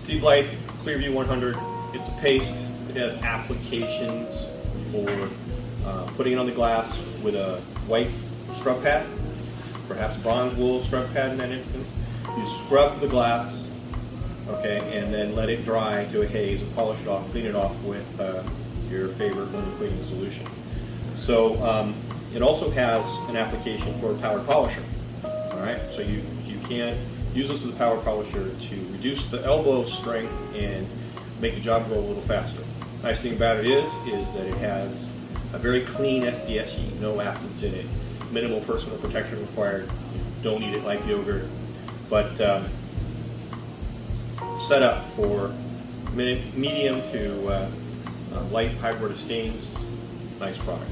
Steep Light ClearView 100. It's a paste. It has applications for putting it on the glass with a white scrub pad, perhaps bronze wool scrub pad in that instance. You scrub the glass, okay, and then let it dry to a haze and polish it off, clean it off with your favorite window cleaning solution. So it also has an application for a power polisher. All right, so you can use this with a power polisher to reduce the elbow strength and make the job go a little faster. Nice thing about it is that it has a very clean SDS heat, no acids in it, minimal personal protection required. You don't eat it like yogurt, but set up for medium to light HardWater stains. Nice product.